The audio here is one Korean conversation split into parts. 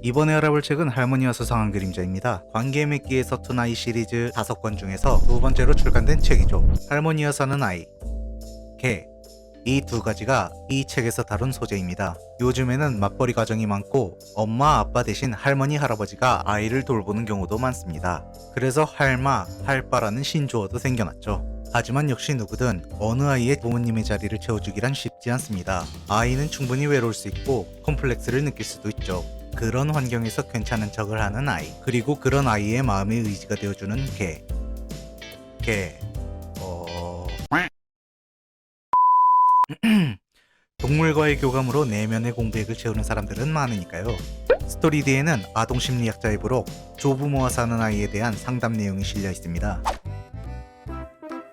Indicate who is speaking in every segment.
Speaker 1: 이번에 알아볼 책은 할머니와 수상한 그림자입니다. 관계 맺기의 서툰 아이 시리즈 5권 중에서 두 번째로 출간된 책이죠. 할머니와 사는 아이, 개. 이 두 가지가 이 책에서 다룬 소재입니다. 요즘에는 맞벌이 가정이 많고 엄마 아빠 대신 할머니 할아버지가 아이를 돌보는 경우도 많습니다. 그래서 할마, 할바라는 신조어도 생겨났죠. 하지만 역시 누구든 어느 아이의 부모님의 자리를 채워주기란 쉽지 않습니다. 아이는 충분히 외로울 수 있고 콤플렉스를 느낄 수도 있죠. 그런 환경에서 괜찮은 척을 하는 아이, 그리고 그런 아이의 마음의 의지가 되어주는 개. 동물과의 교감으로 내면의 공백을 채우는 사람들은 많으니까요. 스토리 뒤에는 아동심리학자의 부록 조부모와 사는 아이에 대한 상담 내용이 실려 있습니다.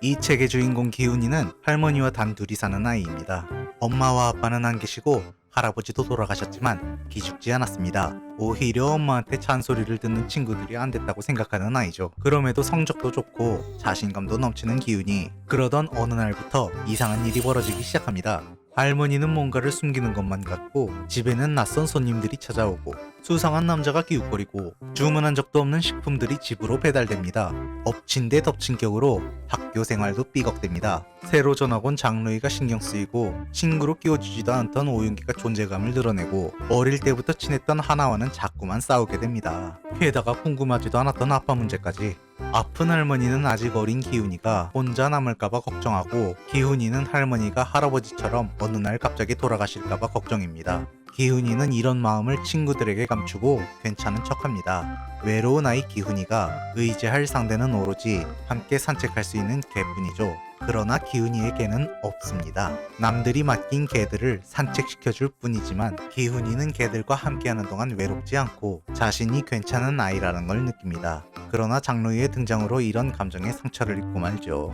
Speaker 1: 이 책의 주인공 기훈이는 할머니와 단둘이 사는 아이입니다. 엄마와 아빠는 안 계시고 할아버지도 돌아가셨지만 기죽지 않았습니다. 오히려 엄마한테 잔소리를 듣는 친구들이 안 됐다고 생각하는 아이죠. 그럼에도 성적도 좋고 자신감도 넘치는 기훈이, 그러던 어느 날부터 이상한 일이 벌어지기 시작합니다. 할머니는 뭔가를 숨기는 것만 같고 집에는 낯선 손님들이 찾아오고 수상한 남자가 기웃거리고 주문한 적도 없는 식품들이 집으로 배달됩니다. 엎친 데 덮친 격으로 학교 생활도 삐걱됩니다. 새로 전학 온 장로이가 신경 쓰이고 친구로 끼워주지도 않던 오윤기가 존재감을 드러내고 어릴 때부터 친했던 하나와는 자꾸만 싸우게 됩니다. 게다가 궁금하지도 않았던 아빠 문제까지. 아픈 할머니는 아직 어린 기훈이가 혼자 남을까봐 걱정하고 기훈이는 할머니가 할아버지처럼 어느 날 갑자기 돌아가실까봐 걱정입니다. 기훈이는 이런 마음을 친구들에게 감추고 괜찮은 척합니다. 외로운 아이 기훈이가 의지할 상대는 오로지 함께 산책할 수 있는 개뿐이죠. 그러나 기훈이의 개는 없습니다. 남들이 맡긴 개들을 산책시켜줄 뿐이지만 기훈이는 개들과 함께하는 동안 외롭지 않고 자신이 괜찮은 아이라는 걸 느낍니다. 그러나 장로이의 등장으로 이런 감정에 상처를 입고 말죠.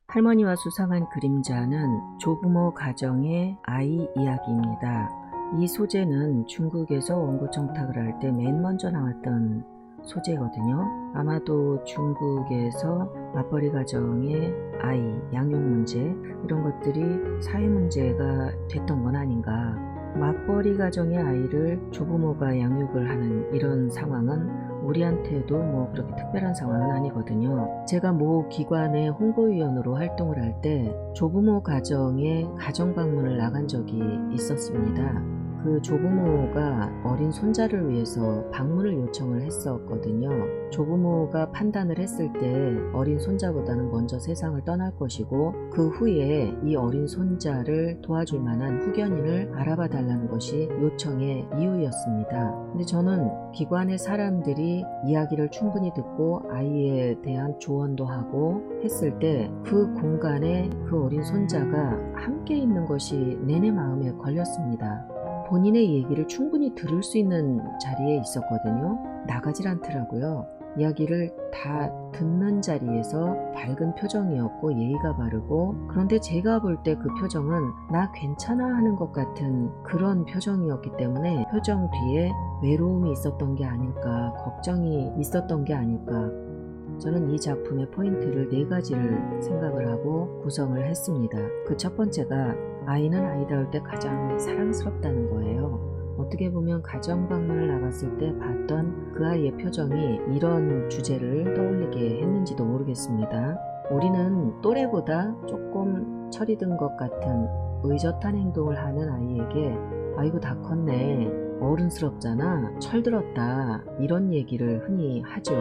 Speaker 2: 할머니와 수상한 그림자는 조부모 가정의 아이 이야기입니다. 이 소재는 중국에서 원고 청탁을 할 때 맨 먼저 나왔던 소재거든요. 아마도 중국에서 맞벌이 가정의 아이, 양육 문제 이런 것들이 사회 문제가 됐던 건 아닌가. 맞벌이 가정의 아이를 조부모가 양육을 하는 이런 상황은 우리한테도 뭐 그렇게 특별한 상황은 아니거든요. 제가 모 기관의 홍보위원으로 활동을 할 때 조부모 가정에 가정 방문을 나간 적이 있었습니다. 그 조부모가 어린 손자를 위해서 방문을 요청을 했었거든요. 조부모가 판단을 했을 때 어린 손자보다는 먼저 세상을 떠날 것이고 그 후에 이 어린 손자를 도와줄 만한 후견인을 알아봐 달라는 것이 요청의 이유였습니다. 근데 저는 기관의 사람들이 이야기를 충분히 듣고 아이에 대한 조언도 하고 했을 때 그 공간에 그 어린 손자가 함께 있는 것이 내내 마음에 걸렸습니다. 본인의 얘기를 충분히 들을 수 있는 자리에 있었거든요. 나가질 않더라고요. 이야기를 다 듣는 자리에서 밝은 표정이었고 예의가 바르고, 그런데 제가 볼 때 그 표정은 나 괜찮아 하는 것 같은 그런 표정이었기 때문에 표정 뒤에 외로움이 있었던 게 아닐까, 걱정이 있었던 게 아닐까. 저는 이 작품의 포인트를 4가지를 생각을 하고 구성을 했습니다. 그 첫 번째가 아이는 아이다울 때 가장 사랑스럽다는 거예요. 어떻게 보면 가정 방문을 나갔을 때 봤던 그 아이의 표정이 이런 주제를 떠올리게 했는지도 모르겠습니다. 우리는 또래보다 조금 철이 든 것 같은 의젓한 행동을 하는 아이에게 아이고 다 컸네, 어른스럽잖아, 철들었다, 이런 얘기를 흔히 하죠.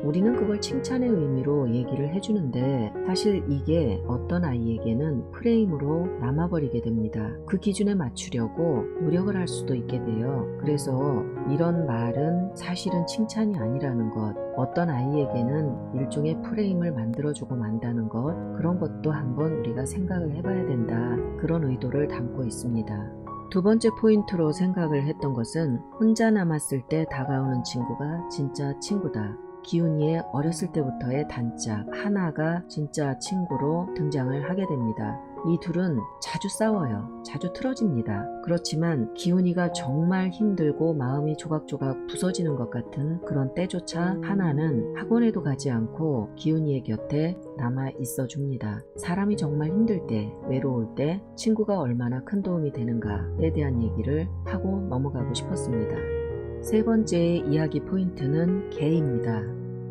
Speaker 2: 우리는 그걸 칭찬의 의미로 얘기를 해주는데 사실 이게 어떤 아이에게는 프레임으로 남아버리게 됩니다. 그 기준에 맞추려고 노력을 할 수도 있게 돼요. 그래서 이런 말은 사실은 칭찬이 아니라는 것, 어떤 아이에게는 일종의 프레임을 만들어주고 만다는 것, 그런 것도 한번 우리가 생각을 해봐야 된다, 그런 의도를 담고 있습니다. 두 번째 포인트로 생각을 했던 것은 혼자 남았을 때 다가오는 친구가 진짜 친구다. 기훈이의 어렸을 때부터의 단짝 하나가 진짜 친구로 등장을 하게 됩니다. 이 둘은 자주 싸워요. 자주 틀어집니다. 그렇지만 기훈이가 정말 힘들고 마음이 조각조각 부서지는 것 같은 그런 때조차 하나는 학원에도 가지 않고 기훈이의 곁에 남아 있어 줍니다. 사람이 정말 힘들 때, 외로울 때 친구가 얼마나 큰 도움이 되는가에 대한 얘기를 하고 넘어가고 싶었습니다. 세 번째의 이야기 포인트는 개입니다.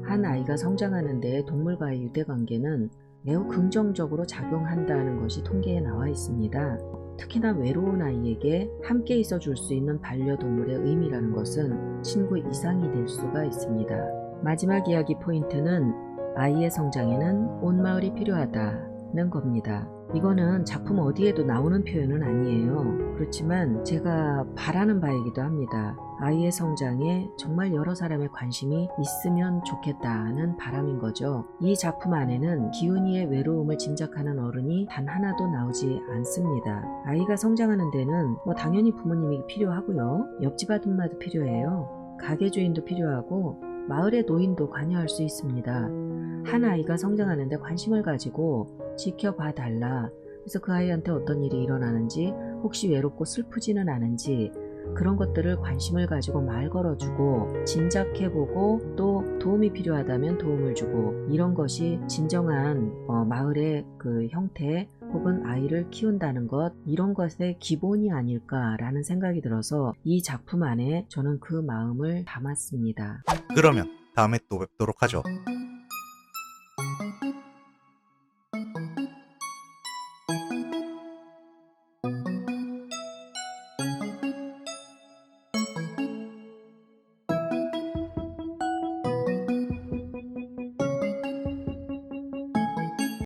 Speaker 2: 한 아이가 성장하는 데 동물과의 유대관계는 매우 긍정적으로 작용한다는 것이 통계에 나와 있습니다. 특히나 외로운 아이에게 함께 있어 줄 수 있는 반려동물의 의미라는 것은 친구 이상이 될 수가 있습니다. 마지막 이야기 포인트는 아이의 성장에는 온 마을이 필요하다는 겁니다. 이거는 작품 어디에도 나오는 표현은 아니에요. 그렇지만 제가 바라는 바이기도 합니다. 아이의 성장에 정말 여러 사람의 관심이 있으면 좋겠다는 바람인 거죠. 이 작품 안에는 기훈이의 외로움을 짐작하는 어른이 단 하나도 나오지 않습니다. 아이가 성장하는 데는 당연히 부모님이 필요하고요. 옆집 아줌마도 필요해요. 가게 주인도 필요하고 마을의 노인도 관여할 수 있습니다. 한 아이가 성장하는데 관심을 가지고 지켜봐 달라. 그래서 그 아이한테 어떤 일이 일어나는지, 혹시 외롭고 슬프지는 않은지 그런 것들을 관심을 가지고 말 걸어주고 짐작해보고 또 도움이 필요하다면 도움을 주고, 이런 것이 진정한 마을의 그 형태 혹은 아이를 키운다는 것, 이런 것의 기본이 아닐까라는 생각이 들어서 이 작품 안에 저는 그 마음을 담았습니다.
Speaker 1: 그러면 다음에 또 뵙도록 하죠.